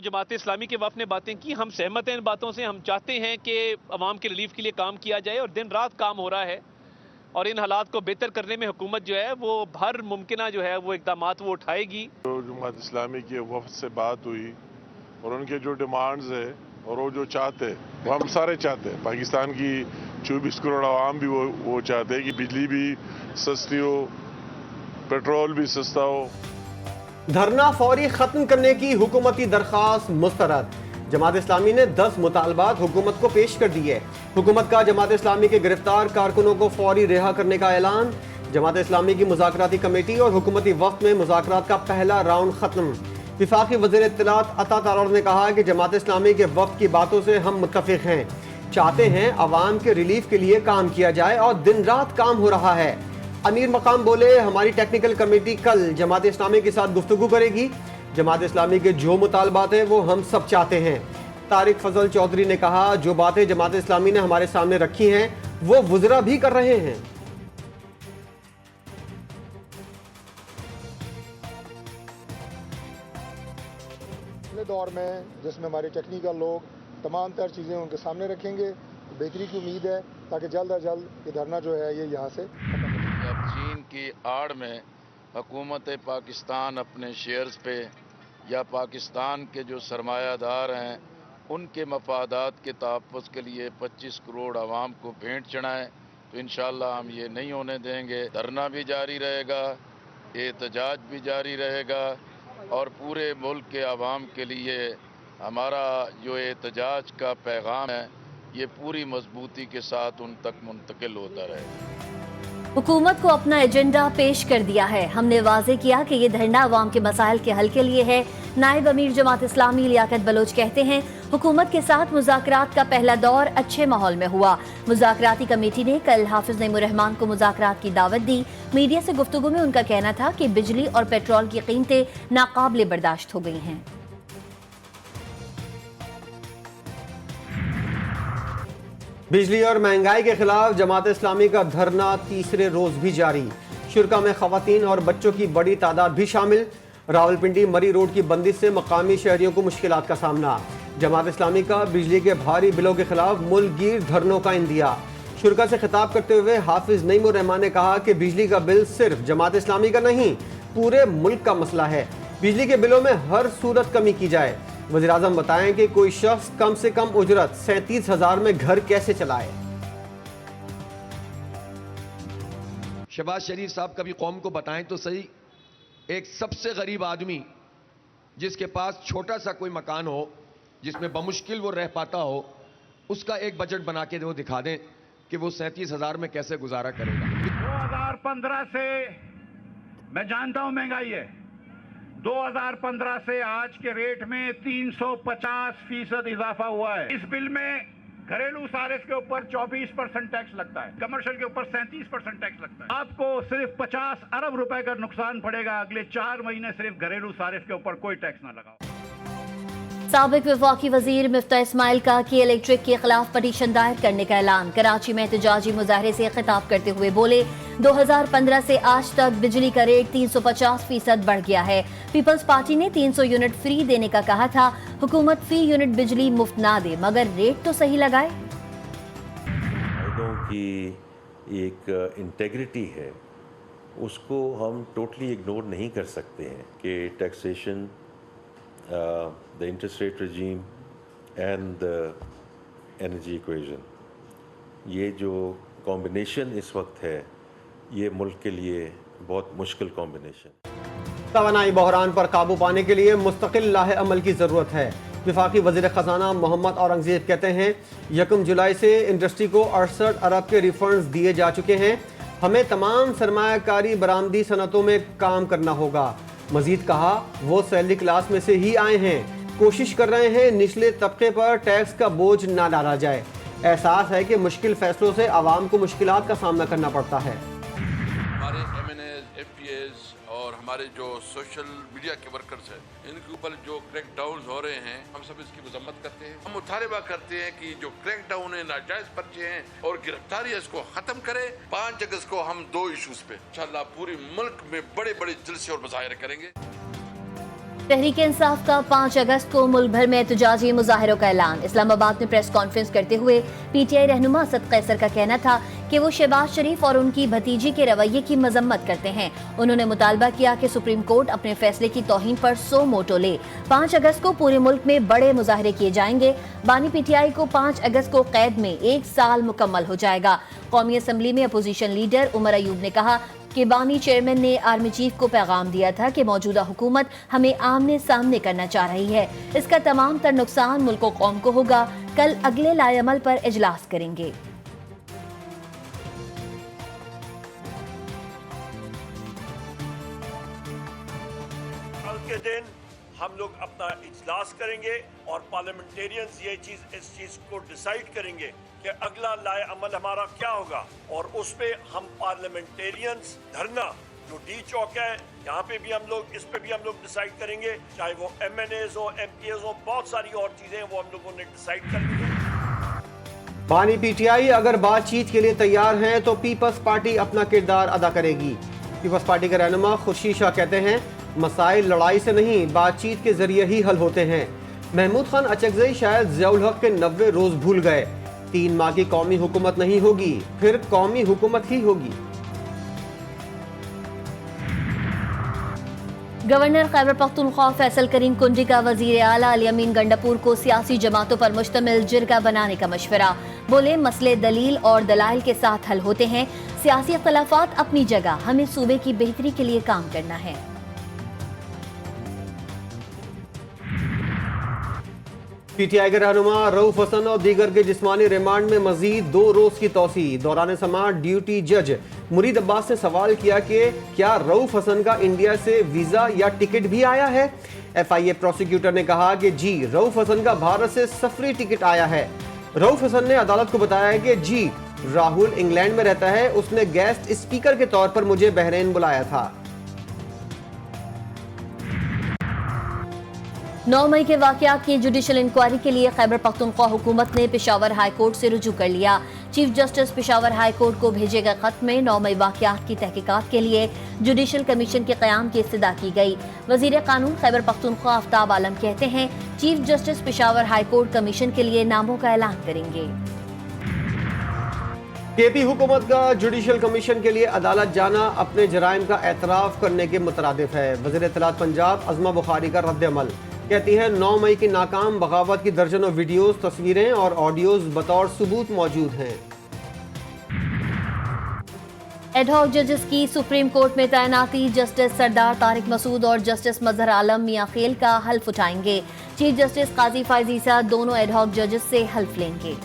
जमात इस्लामी के वफ़द ने बातें की, हम सहमत हैं इन बातों से। हम चाहते हैं कि अवाम के रिलीफ के लिए काम किया जाए और दिन रात काम हो रहा है और इन हालात को बेहतर करने में हुकूमत जो है वो हर मुमकिन जो है वो इक़दामात वो उठाएगी। जो जमात इस्लामी के वफ़द से बात हुई और उनके जो डिमांड्स है और वो जो चाहते हैं वो हम सारे चाहते हैं। पाकिस्तान की 24 करोड़ आवाम भी वो चाहते हैं कि बिजली भी सस्ती हो, पेट्रोल भी सस्ता हो। धरना फौरी खत्म करने की हुकूमती दरख्वास्त मुस्तरद। जमात इस्लामी ने 10 मुतालबात हुकूमत को पेश कर दिए। हुकूमत का जमात इस्लामी के गिरफ्तार कारकुनों को फौरी रिहा करने का ऐलान। जमात इस्लामी की मुज़ाकराती कमेटी और हुकूमती वफ़द में मुज़ाकरात का पहला राउंड खत्म। वफाकी वज़ीर इत्तलात अता तारड़ ने कहा कि जमात इस्लामी के वफ़द की बातों से हम मुत्तफ़िक़ हैं, चाहते हैं अवाम के रिलीफ के लिए काम किया जाए और दिन रात काम हो रहा है। अमीर मकाम बोले, हमारी टेक्निकल कमेटी कल जमात इस्लामी के साथ गुफ्तगू करेगी। जमात इस्लामी के जो मुतालबात हैं वो हम सब चाहते हैं। तारिक फजल चौधरी ने कहा, जो बातें जमात इस्लामी ने हमारे सामने रखी हैं वो वुज़रा भी कर रहे हैं। दौर में जिसमें हमारे टेक्निकल लोग तमाम तर चीज़ें उनके सामने रखेंगे, बेहतरी की उम्मीद है ताकि जल्द अज जल्द ये धरना जो है ये यहाँ से अब चीन की आड़ में हुकूमत पाकिस्तान अपने शेयर्स पे या पाकिस्तान के जो सरमायादार हैं उनके मफादात के तहफ़्फ़ुज़ के लिए 25 करोड़ आवाम को भेंट चढ़ाएं, तो इंशाअल्लाह हम ये नहीं होने देंगे। धरना भी जारी रहेगा, एहतजाज भी जारी रहेगा और पूरे मुल्क के आवाम के लिए हमारा जो एहतजाज का पैगाम है ये पूरी मजबूती के साथ उन तक मुंतकिल होता रहे। हुकूमत को अपना एजेंडा पेश कर दिया है। हमने वाज़ेह किया कि ये धरना अवाम के मसाइल के हल के लिए है। नायब अमीर जमात इस्लामी लियाकत बलोच कहते हैं, हुकूमत के साथ मुज़ाकरात का पहला दौर अच्छे माहौल में हुआ। मुज़ाकराती कमेटी ने कल हाफिज नईमुर रहमान को मुज़ाकरात की दावत दी। मीडिया से गुफ्तगू में उनका कहना था कि बिजली और पेट्रोल की कीमतें नाकाबिले बर्दाश्त हो गई हैं। बिजली और महंगाई के खिलाफ जमात इस्लामी का धरना तीसरे रोज भी जारी। शुरका में खवातीन और बच्चों की बड़ी तादाद भी शामिल। रावलपिंडी मरी रोड की बंदिश से मकामी शहरियों को मुश्किलात का सामना। जमात इस्लामी का बिजली के भारी बिलों के खिलाफ मुल्क गिर धरनों का इंदिया। शुरका से खिताब करते हुए हाफिज नईमुर रहमान ने कहा कि बिजली का बिल सिर्फ जमात इस्लामी का नहीं, पूरे मुल्क का मसला है। बिजली के बिलों में हर सूरत कमी की जाए। वज़ीर-ए-आज़म बताएं कि कोई शख्स कम से कम उजरत 37,000 में घर कैसे चलाए। शहबाज शरीफ साहब कभी कौम को बताएं तो सही, एक सबसे गरीब आदमी जिसके पास छोटा सा कोई मकान हो जिसमें बमुश्किल वो रह पाता हो, उसका एक बजट बना के वो दिखा दें कि वो 37,000 में कैसे गुजारा करेगा। 2015 से मैं जानता हूं महंगाई है, 2015 से आज के रेट में 350% इजाफा हुआ है। इस बिल में घरेलू सारिफ के ऊपर 24% टैक्स लगता है, कमर्शियल के ऊपर 37% टैक्स लगता है। आपको सिर्फ 50 अरब रुपए का नुकसान पड़ेगा अगले 4 महीने सिर्फ घरेलू सारिफ के ऊपर कोई टैक्स ना लगाओ। साबिक वफाकी वजीर मिफ्ता इस्माइल का की इलेक्ट्रिक के खिलाफ पटिशन दायर करने का ऐलान। कराची में एहतजाजी मुजाहरे से खिताब करते हुए बोले, 2015 से आज तक बिजली का रेट 350% बढ़ गया है। पीपल्स पार्टी ने 300 यूनिट फ्री देने का कहा था। हुकूमत फी यूनिट बिजली मुफ्त ना दे मगर रेट तो सही लगाए। की एक इंटेग्रिटी है, उसको हम टोटली इग्नोर नहीं कर सकते हैं कि taxation, the interest rate regime and the energy equation, ये जो कॉम्बिनेशन इस वक्त है ये मुल्क के लिए बहुत मुश्किल कॉम्बिनेशन। तवानाई बहरान पर काबू पाने के लिए मुस्तकिल लाहे अमल की ज़रूरत है। वफाकी वज़ीर ख़ज़ाना मोहम्मद औरंगज़ेब कहते हैं, 1 जुलाई से इंडस्ट्री को 68 अरब के रिफंड्स दिए जा चुके हैं। हमें तमाम सरमायाकारी बरामदी सनतों में काम करना होगा। मजीद कहा, वो सैलरी क्लास में से ही आए हैं, कोशिश कर रहे हैं निचले तबके पर टैक्स का बोझ ना डाला जाए। एहसास है कि मुश्किल फैसलों से आवाम को मुश्किलात का सामना करना पड़ता है। हमारे MNAs, FPAs और हमारे जो सोशल मीडिया के वर्कर्स हैं, इनके ऊपर जो क्रैक डाउन हो रहे हैं, हम सब इसकी मजम्मत करते हैं। हम मुतालबा करते हैं कि जो क्रैक डाउन है, नाजायज पर्चे हैं और गिरफ्तारी है, इसको खत्म करें। 5 अगस्त को हम 2 इशूज पे इंशाअल्लाह पूरी मुल्क में बड़े बड़े जलसे और मुजाहिरे करेंगे। तहरीक इंसाफ का 5 अगस्त को मुल्क भर में एहतजाजी मुजाहिरों का ऐलान। इस्लामाबाद में प्रेस कॉन्फ्रेंस करते हुए पीटीआई रहनुमा असद कैसर का कहना था कि वो शहबाज शरीफ और उनकी भतीजी के रवैये की मजम्मत करते हैं। उन्होंने मुतालबा किया कि सुप्रीम कोर्ट अपने फैसले की तौहीन पर 100 मोटो ले। 5 अगस्त को पूरे मुल्क में बड़े मुजाहिरे किए जाएंगे। बानी पीटीआई को 5 अगस्त को कैद में 1 साल मुकम्मल हो जाएगा। कौमी असम्बली में अपोजिशन लीडर उमर अयूब ने कहा कि बानी चेयरमैन ने आर्मी चीफ को पैगाम दिया था कि मौजूदा हुकूमत हमें आमने सामने करना चाह रही है। इसका तमाम तर नुकसान मुल्क और कौम को होगा। कल अगले लाएअमल पर इजलास करेंगे। कल के दिन हम लोग अपना इजलास करेंगे और पार्लियामेंटेरियंस इस चीज को डिसाइड करेंगे कि अगला लाए अमल हमारा क्या होगा, और उस पे हम पार्लियामेंटेरियंस धरना जो डी चौक है यहाँ पे भी हम लोग, इस पे भी हम लोग डिसाइड करेंगे, चाहे वो MNAs हो, MPs हो, बहुत सारी और चीजें वो हम लोगों ने डिसाइड कर ली है। बानी पीटीआई अगर बातचीत के लिए तैयार हैं तो पीपल्स पार्टी अपना किरदार अदा करेगी। पीपल्स पार्टी के रहनुमा खुर्शीद शाह कहते हैं मसाइल लड़ाई से नहीं बातचीत के जरिए ही हल होते हैं। महमूद खान अचकज़ई शायद ज़ियाउल हक के 90 रोज भूल गए। 3 माह की कौमी हुकूमत नहीं होगी, फिर कौमी हुकूमत ही होगी। गवर्नर खैबर पख्तूनख्वा फैसल करीम कुंजी का वजीर आला अली अमीन गंडापुर को सियासी जमातों पर मुश्तमिल जिरगा बनाने का मशवरा। बोले मसले दलील और दलाइल के साथ हल होते हैं। सियासी इख्तलाफात अपनी जगह, हमें सूबे की बेहतरी के लिए काम करना है। पीटीआई के रहनुमा रऊफ हसन और दीगर के जिस्मानी रिमांड में मजीद 2 रोज की तौसी। दौरान समाअत ड्यूटी जज मुरीद अब्बास ने सवाल किया कि क्या रऊफ हसन का इंडिया से वीजा या टिकट भी आया है। FIA प्रोसिक्यूटर ने कहा कि जी रऊफ हसन का भारत से सफरी टिकट आया है। रऊफ हसन ने अदालत को बताया कि जी राहुल इंग्लैंड में रहता है, उसने गेस्ट स्पीकर के तौर पर मुझे बहरीन बुलाया था। 9 मई के वाकयात की जुडिशल इंक्वायरी के लिए खैबर पख्तूनख्वा हुकूमत ने पेशावर हाई कोर्ट से रुजू कर लिया। Chief justice Peshawar high court को भेजे गए खत में 9 मई वाकयात की तहकीकात के लिए जुडिशल कमीशन के क़याम की इस्तदा की गई। वजीर कानून खैबर पख्तूनख्वा आफ्ताब आलम कहते हैं chief justice Peshawar high court commission के लिए नामों का ऐलान करेंगे। KP हुकूमत का जुडिशल कमीशन के लिए अदालत जाना अपने जराइम का एतराफ़ करने के मुतरादिफ है। वज़ीर इत्तलात पंजाब अज़मा बुखारी का रद्द-ए-अमल, कहती है 9 मई की नाकाम बगावत की दर्जनों वीडियोस, तस्वीरें और ऑडियोज बतौर सबूत मौजूद हैं। एडहॉक जजेस की सुप्रीम कोर्ट में तैनाती, जस्टिस सरदार तारिक मसूद और जस्टिस मजहर आलम मियां खेल का हल्फ उठाएंगे। चीफ जस्टिस काजी फाइज ईसा दोनों एडहॉक जजेस से हल्फ लेंगे।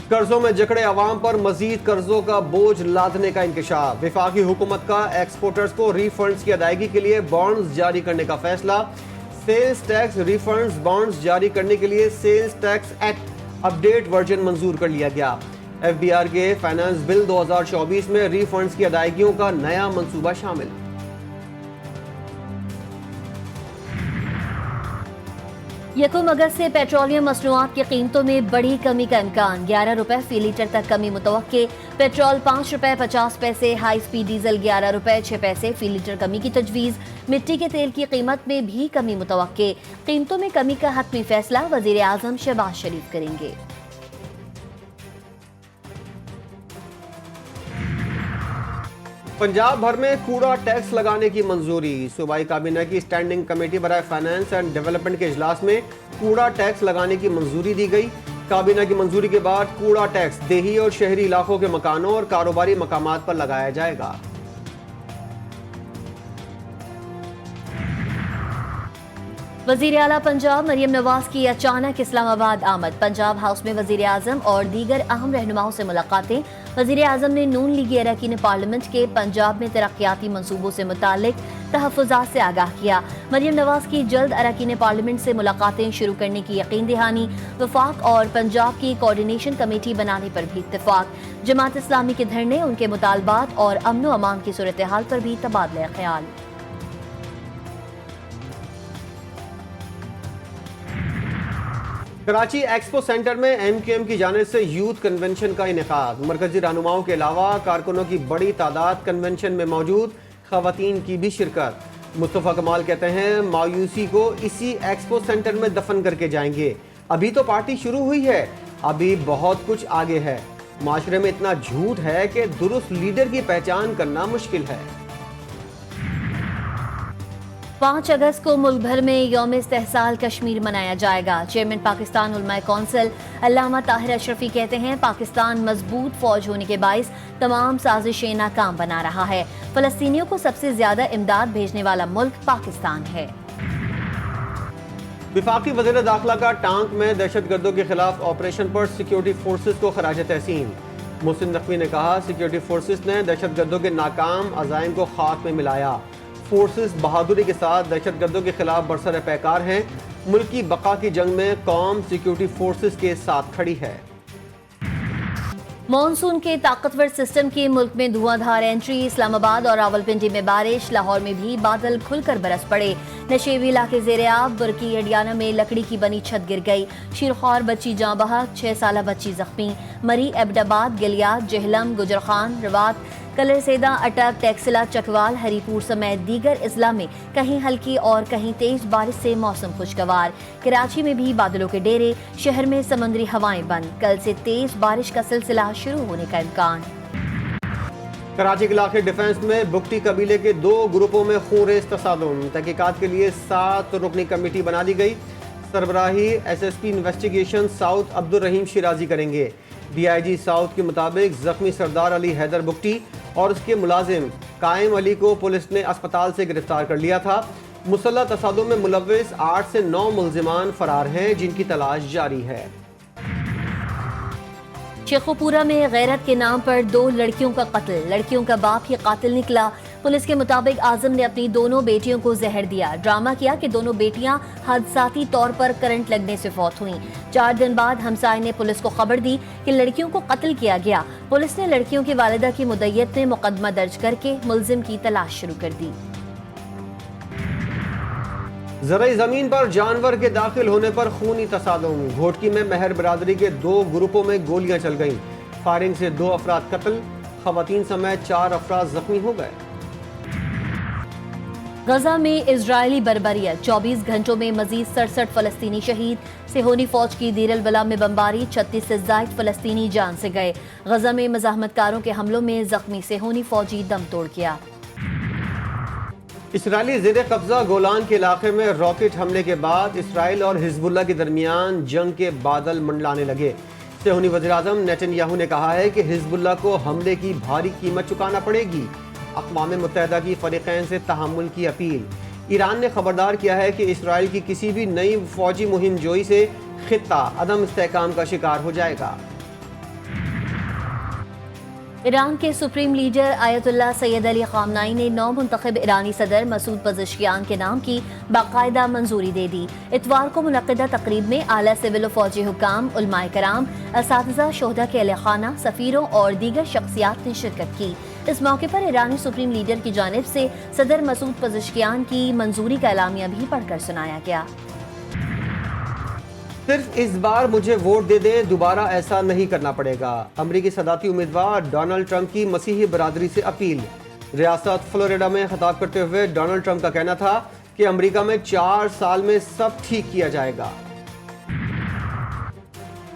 कर्जों में जकड़े अवाम पर मजीद कर्जों का बोझ लादने का इंकशाफ। वफाकी हुकूमत का एक्सपोर्टर्स को रीफंड्स की अदायगी के लिए बॉन्ड्स जारी करने का फैसला। सेल्स टैक्स रिफंड्स बॉन्ड्स जारी करने के लिए sales tax act update version मंजूर कर लिया गया। FBR के फाइनेंस बिल 2024 में रीफंड्स की अदायगियों का नया मंसूबा शामिल। यकम अगस्त से पेट्रोलियम मसनूआत की कीमतों में बड़ी कमी का इम्कान। 11 रुपए फी लीटर तक कमी मुतवक्के। पेट्रोल 5 रुपए 50 पैसे, हाई स्पीड डीजल 11 रुपए 6 पैसे फी लीटर कमी की तजवीज़। मिट्टी के तेल की कीमत में भी कमी मुतवक्के। कीमतों में कमी का हतमी फैसला वजीर आजम शहबाज शरीफ करेंगे। पंजाब भर में कूड़ा टैक्स लगाने की मंजूरी। सूबाई काबीना की स्टैंडिंग कमेटी बराए फाइनेंस एंड डेवलपमेंट के इजलास में कूड़ा टैक्स लगाने की मंजूरी दी गई। काबीना की मंजूरी के बाद कूड़ा टैक्स देही और शहरी इलाकों के मकानों और कारोबारी मकामात पर लगाया जाएगा। वजीर आला पंजाब मरियम नवाज की अचानक इस्लामाबाद आमद। पंजाब हाउस में वजीर आजम और दीगर अहम रहनुमाओं से मुलाकातें। वजीर आजम ने नून लीगी अरकान पार्लियामेंट के पंजाब में तरक्याती मंसूबों से मुतालिक तहफ़्फ़ुज़ात से आगाह किया। मरियम नवाज की जल्द अरकान पार्लियामेंट से मुलाकातें शुरू करने की यकीन दहानी। वफाक और पंजाब की कोऑर्डिनेशन कमेटी बनाने पर भी इत्तेफाक। जमात इस्लामी के धरने, उनके मुतालबात और अमन व अमान की सूरत हाल पर भी तबादला ख्याल। कराची एक्सपो सेंटर में MQM की जानिब से यूथ कन्वेंशन का इनेकाद। मरकजी रहनुमाओं के अलावा कारकुनों की बड़ी तादाद कन्वेंशन में मौजूद। خواتین کی بھی شرکت۔ مصطفیٰ کمال کہتے ہیں مایوسی کو اسی ایکسپو سینٹر میں دفن کر کے جائیں گے، ابھی تو پارٹی شروع ہوئی ہے، ابھی بہت کچھ آگے ہے۔ معاشرے میں اتنا جھوٹ ہے کہ درست لیڈر کی پہچان کرنا مشکل ہے۔ 5 اگست کو ملک بھر میں یوم استحصال کشمیر منایا جائے گا۔ چیئرمین پاکستان علماء کونسل علامہ طاہر اشرفی کہتے ہیں پاکستان مضبوط فوج ہونے کے باعث تمام سازشیں ناکام بنا رہا ہے۔ فلسطینیوں کو سب سے زیادہ امداد بھیجنے والا ملک پاکستان ہے۔ وفاقی وزیر داخلہ کا ٹانک میں دہشت گردوں کے خلاف آپریشن پر سیکیورٹی فورسز کو خراج تحسین۔ محسن نقوی نے کہا سیکیورٹی فورسز نے دہشت گردوں کے ناکام عزائم کو خاک میں ملایا۔ فورسز بہادری کے ساتھ دہشت گردوں کے خلاف برسر پیکار ہیں۔ ملک کی بقا کی جنگ میں قوم سیکیورٹی فورسز کے ساتھ کھڑی ہے۔ مانسون کے طاقتور سسٹم کی ملک میں دھواں دھار انٹری، اسلام آباد اور راولپنڈی میں بارش، لاہور میں بھی بادل کھل کر برس پڑے۔ نشیبی علاقے زیر آب، برقی ہڈیانہ میں لکڑی کی بنی چھت گر گئی، شیرخوار بچی جاں بحق، 6 سالہ بچی زخمی۔ مری، ایبٹ آباد، گلیات، جہلم، گجرخان، روات، کلر سیدہ، اٹک، ٹیکسلا، چکوال، ہری پور سمیت دیگر اضلاع میں کہیں ہلکی اور کہیں تیز بارش سے موسم خوشگوار۔ کراچی میں بھی بادلوں کے ڈیرے، شہر میں سمندری ہوائیں بند، کل سے تیز بارش کا سلسلہ شروع ہونے کا امکان۔ کراچی کے علاقے ڈیفنس میں بگٹی قبیلے کے 2 گروپوں میں خونریز تصادم، تحقیقات کے لیے 7 رکنی کمیٹی بنا دی گئی۔ سربراہی S S P investigation south Abdul Rahim Shirazi کریں گے۔ ڈی آئی جی ساؤتھ کے مطابق زخمی سردار علی حیدر بگٹی اور اس کے ملازم قائم علی کو پولیس نے اسپتال سے گرفتار کر لیا تھا۔ مسلح تصادم میں ملوث 8 سے 9 ملزمان فرار ہیں جن کی تلاش جاری ہے۔ شیخوپورہ میں غیرت کے نام پر 2 لڑکیوں کا قتل، لڑکیوں کا باپ ہی قاتل نکلا۔ پولیس کے مطابق اعظم نے اپنی دونوں بیٹیوں کو زہر دیا، ڈرامہ کیا کہ دونوں بیٹیاں حادثاتی طور پر کرنٹ لگنے سے فوت ہوئیں۔ 4 دن بعد ہمسائے نے پولیس کو خبر دی کہ لڑکیوں کو قتل کیا گیا۔ پولیس نے لڑکیوں کی والدہ کی مدعیت میں مقدمہ درج کر کے ملزم کی تلاش شروع کر دی۔ زرعی زمین پر جانور کے داخل ہونے پر خونی تصادم، گھوٹکی میں مہر برادری کے 2 گروپوں میں گولیاں چل گئیں، فائرنگ سے 2 افراد قتل، خواتین سمیت 4 افراد زخمی ہو گئے۔ غزہ میں اسرائیلی بربریت، 24 گھنٹوں میں مزید 67 فلسطینی شہید، صہیونی فوج کی دیر البلح میں بمباری، 36 سے زائد فلسطینی جان سے گئے۔ غزہ میں مزاحمت کاروں کے حملوں میں زخمی صہیونی فوجی دم توڑ گیا۔ اسرائیلی زیر قبضہ گولان کے علاقے میں راکٹ حملے کے بعد اسرائیل اور حزب اللہ کے درمیان جنگ کے بادل منڈلانے لگے۔ صہیونی وزیراعظم نیتن یاہو نے کہا ہے کہ حزب اللہ کو حملے کی بھاری قیمت چکانا پڑے گی۔ اقوام متحدہ کی فریقین سے تحمل کی اپیل۔ ایران نے خبردار کیا ہے کہ اسرائیل کی کسی بھی نئی فوجی مہم جوئی سے خطہ عدم استحکام کا شکار ہو جائے گا۔ ایران کے سپریم لیڈر آیت اللہ سید علی خامنائی نے نو منتخب ایرانی صدر مسعود پزشکیان کے نام کی باقاعدہ منظوری دے دی۔ اتوار کو منعقدہ تقریب میں اعلیٰ سول و فوجی حکام، علماء کرام، اساتذہ، شہداء کے اہل خانہ، سفیروں اور دیگر شخصیات نے شرکت کی۔ اس موقع پر ایرانی سپریم لیڈر کی جانب سے صدر مسعود پزشکیان کی منظوری کا اعلامیہ بھی پڑھ کر سنایا گیا۔ صرف اس بار مجھے ووٹ دے دیں، دوبارہ ایسا نہیں کرنا پڑے گا۔ امریکی صدارتی امیدوار ڈونلڈ ٹرمپ کی مسیحی برادری سے اپیل۔ ریاست فلوریڈا میں خطاب کرتے ہوئے ڈونلڈ ٹرمپ کا کہنا تھا کہ امریکہ میں 4 سال میں سب ٹھیک کیا جائے گا۔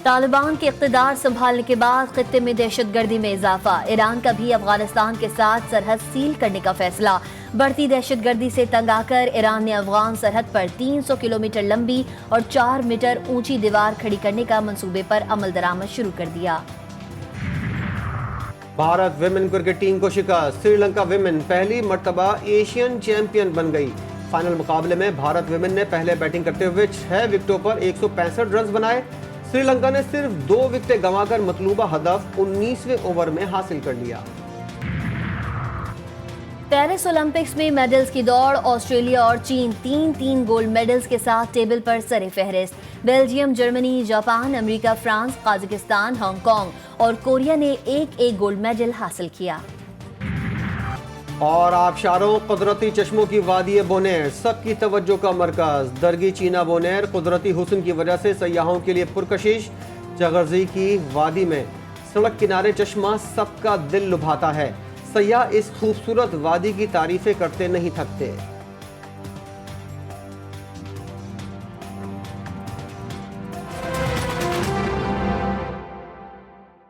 طالبان کے اقتدار سنبھالنے کے بعد خطے میں دہشت گردی میں اضافہ، ایران کا بھی افغانستان کے ساتھ سرحد سیل کرنے کا فیصلہ۔ بڑھتی دہشت گردی سے تنگ آ کر ایران نے افغان سرحد پر 300 کلومیٹر لمبی اور 4 میٹر اونچی دیوار کھڑی کرنے کا منصوبے پر عمل درآمد شروع کر دیا۔ بھارت ویمن کرکٹ ٹیم کو شکست، سری لنکا ویمن پہلی مرتبہ ایشین چیمپئن بن گئی۔ فائنل مقابلے میں بھارت ویمن نے پہلے بیٹنگ کرتے ہوئے 6 وکٹوں پر 165 رنز بنائے۔ سری لنکا نے صرف 2 وکٹیں گنوا کر مطلوبہ ہدف 19ویں اوور میں حاصل کر لیا۔ پیرس اولمپکس میں میڈلز کی دوڑ، آسٹریلیا اور چین 3 گولڈ میڈلز کے ساتھ ٹیبل پر سر فہرست۔ بیلجیم، جرمنی، جاپان، امریکہ، فرانس، قازقستان، ہانگ کانگ اور کوریا نے 1 گولڈ میڈل حاصل کیا۔ اور آبشاروں، قدرتی چشموں کی وادی بونیر سب کی توجہ کا مرکز۔ درگی چینا بونیر قدرتی حسن کی وجہ سے سیاحوں کے لیے پرکشش۔ جغرزی کی وادی میں سڑک کنارے چشمہ سب کا دل لبھاتا ہے۔ سیاح اس خوبصورت وادی کی تعریفیں کرتے نہیں تھکتے۔